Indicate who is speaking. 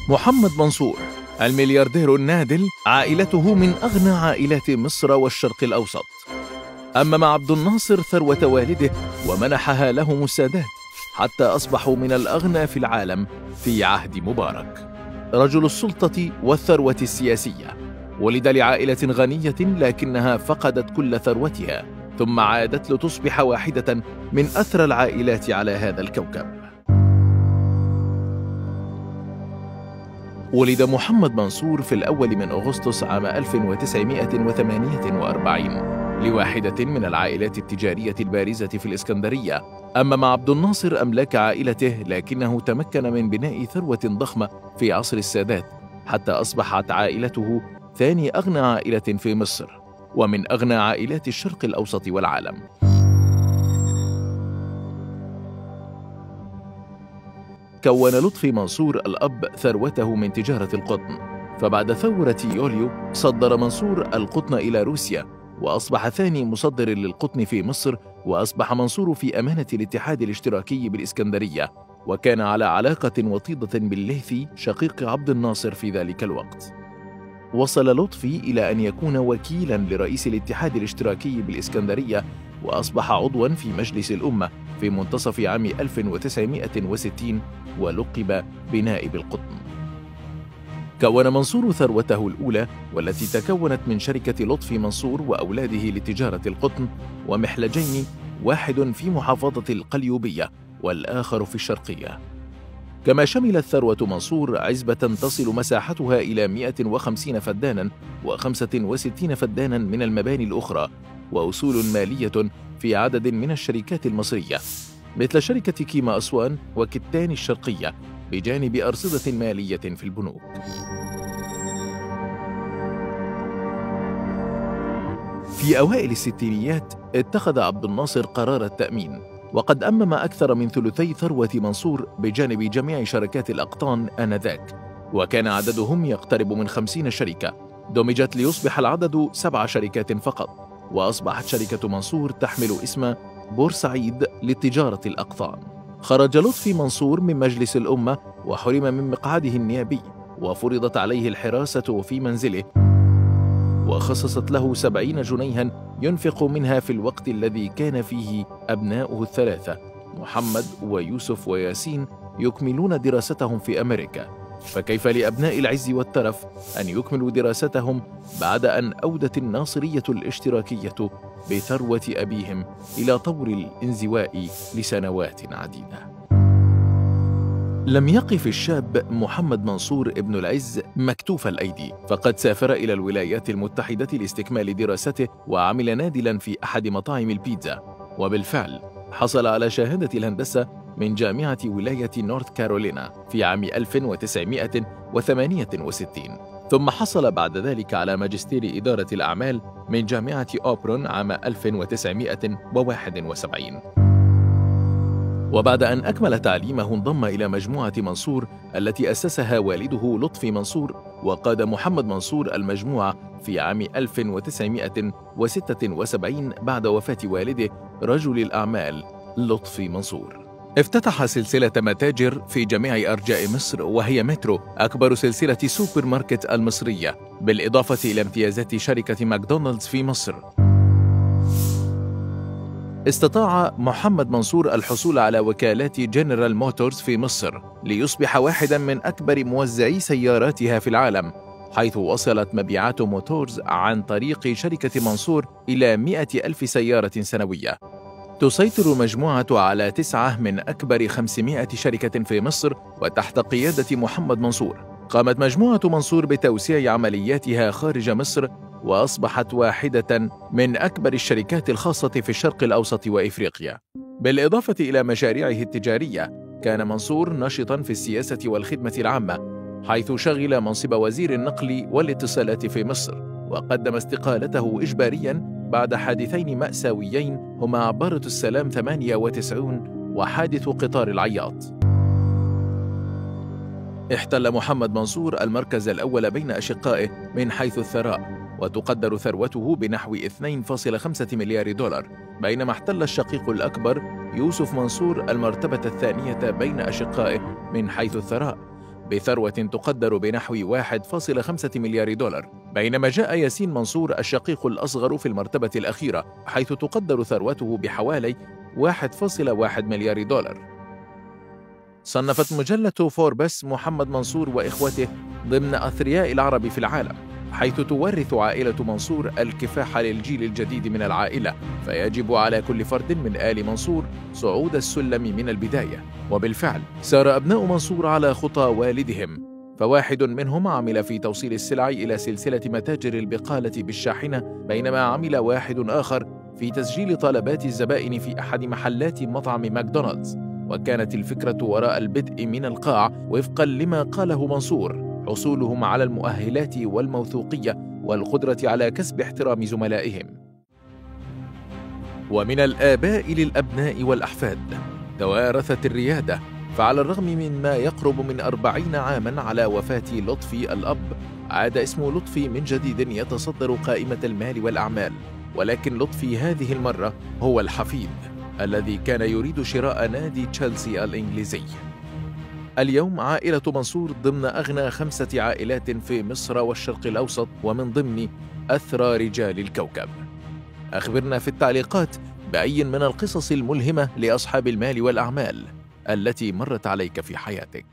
Speaker 1: محمد منصور الملياردير النادل، عائلته من أغنى عائلات مصر والشرق الأوسط. أمم عبد الناصر ثروة والده ومنحها لهم السادات حتى أصبحوا من الأغنى في العالم في عهد مبارك. رجل السلطة والثروة السياسية، ولد لعائلة غنية لكنها فقدت كل ثروتها، ثم عادت لتصبح واحدة من أثرى العائلات على هذا الكوكب. ولد محمد منصور في الأول من أغسطس عام 1948 لواحدة من العائلات التجارية البارزة في الإسكندرية. أمم عبد الناصر أملاك عائلته، لكنه تمكن من بناء ثروة ضخمة في عصر السادات حتى أصبحت عائلته ثاني أغنى عائلة في مصر ومن أغنى عائلات الشرق الأوسط والعالم. كون لطفي منصور الأب ثروته من تجارة القطن، فبعد ثورة يوليو صدر منصور القطن إلى روسيا وأصبح ثاني مصدر للقطن في مصر، وأصبح منصور في أمانة الاتحاد الاشتراكي بالإسكندرية، وكان على علاقة وطيدة بالليثي شقيق عبد الناصر في ذلك الوقت. وصل لطفي إلى أن يكون وكيلاً لرئيس الاتحاد الاشتراكي بالإسكندرية، وأصبح عضواً في مجلس الأمة في منتصف عام 1960 ولقب بنائب القطن. كون منصور ثروته الأولى والتي تكونت من شركة لطفي منصور وأولاده لتجارة القطن ومحلجين، واحد في محافظة القليوبية والآخر في الشرقية. كما شملت ثروة منصور عزبة تصل مساحتها إلى 150 فداناً و65 فداناً من المباني الأخرى، وأصول مالية في عدد من الشركات المصرية مثل شركة كيما أسوان وكتان الشرقية، بجانب أرصدة مالية في البنوك. في أوائل الستينيات اتخذ عبد الناصر قرار التأمين، وقد أمم أكثر من ثلثي ثروة منصور بجانب جميع شركات الأقطان آنذاك، وكان عددهم يقترب من 50 شركة، دمجت ليصبح العدد 7 شركات فقط، وأصبحت شركة منصور تحمل اسم بورسعيد لتجارة الأقطان. خرج لطفي منصور من مجلس الأمة وحرم من مقعده النيابي، وفرضت عليه الحراسة في منزله، وخصصت له 70 جنيها ينفق منها في الوقت الذي كان فيه أبناؤه الثلاثة محمد ويوسف وياسين يكملون دراستهم في أمريكا، فكيف لأبناء العز والترف أن يكملوا دراستهم بعد أن أودت الناصرية الاشتراكية بثروة أبيهم إلى طور الانزواء لسنوات عديدة؟ لم يقف الشاب محمد منصور ابن العز مكتوف الأيدي، فقد سافر إلى الولايات المتحدة لاستكمال دراسته وعمل نادلاً في أحد مطاعم البيتزا، وبالفعل حصل على شهادة الهندسة من جامعة ولاية نورث كارولاينا في عام 1968، ثم حصل بعد ذلك على ماجستير إدارة الأعمال من جامعة أوبرون عام 1971. وبعد أن أكمل تعليمه انضم إلى مجموعة منصور التي أسسها والده لطفي منصور، وقاد محمد منصور المجموعة في عام 1976 بعد وفاة والده رجل الأعمال لطفي منصور. افتتح سلسلة متاجر في جميع أرجاء مصر، وهي مترو أكبر سلسلة سوبر ماركت المصرية، بالإضافة إلى امتيازات شركة ماكدونالدز في مصر. استطاع محمد منصور الحصول على وكالات جنرال موتورز في مصر ليصبح واحدا من أكبر موزعي سياراتها في العالم، حيث وصلت مبيعات موتورز عن طريق شركة منصور إلى 100,000 سيارة سنوية. تسيطر المجموعة على 9 من أكبر 500 شركة في مصر وتحت قيادة محمد منصور. قامت مجموعة منصور بتوسيع عملياتها خارج مصر، وأصبحت واحدة من أكبر الشركات الخاصة في الشرق الأوسط وإفريقيا. بالإضافة إلى مشاريعه التجارية، كان منصور نشطاً في السياسة والخدمة العامة، حيث شغل منصب وزير النقل والاتصالات في مصر، وقدم استقالته إجبارياً بعد حادثين مأساويين هما عبارة السلام 98 وحادث قطار العياط. احتل محمد منصور المركز الأول بين أشقائه من حيث الثراء، وتقدر ثروته بنحو 2.5 مليار دولار، بينما احتل الشقيق الأكبر يوسف منصور المرتبة الثانية بين أشقائه من حيث الثراء، بثروة تقدر بنحو 1.5 مليار دولار، بينما جاء ياسين منصور الشقيق الأصغر في المرتبة الأخيرة، حيث تقدر ثروته بحوالي 1.1 مليار دولار. صنفت مجلة فوربس محمد منصور وإخوته ضمن أثرياء العرب في العالم، حيث تورث عائلة منصور الكفاح للجيل الجديد من العائلة، فيجب على كل فرد من آل منصور صعود السلم من البداية. وبالفعل سار أبناء منصور على خطى والدهم، فواحد منهم عمل في توصيل السلع إلى سلسلة متاجر البقالة بالشاحنة، بينما عمل واحد آخر في تسجيل طلبات الزبائن في أحد محلات مطعم ماكدونالدز. وكانت الفكرة وراء البدء من القاع وفقا لما قاله منصور حصولهم على المؤهلات والموثوقية والقدرة على كسب احترام زملائهم. ومن الآباء للأبناء والأحفاد توارثت الريادة، فعلى الرغم من ما يقرب من 40 عاما على وفاة لطفي الأب، عاد اسم لطفي من جديد يتصدر قائمة المال والأعمال، ولكن لطفي هذه المرة هو الحفيد الذي كان يريد شراء نادي تشيلسي الإنجليزي. اليوم عائلة منصور ضمن أغنى 5 عائلات في مصر والشرق الأوسط، ومن ضمن أثرى رجال الكوكب. أخبرنا في التعليقات بأي من القصص الملهمة لأصحاب المال والأعمال التي مرت عليك في حياتك.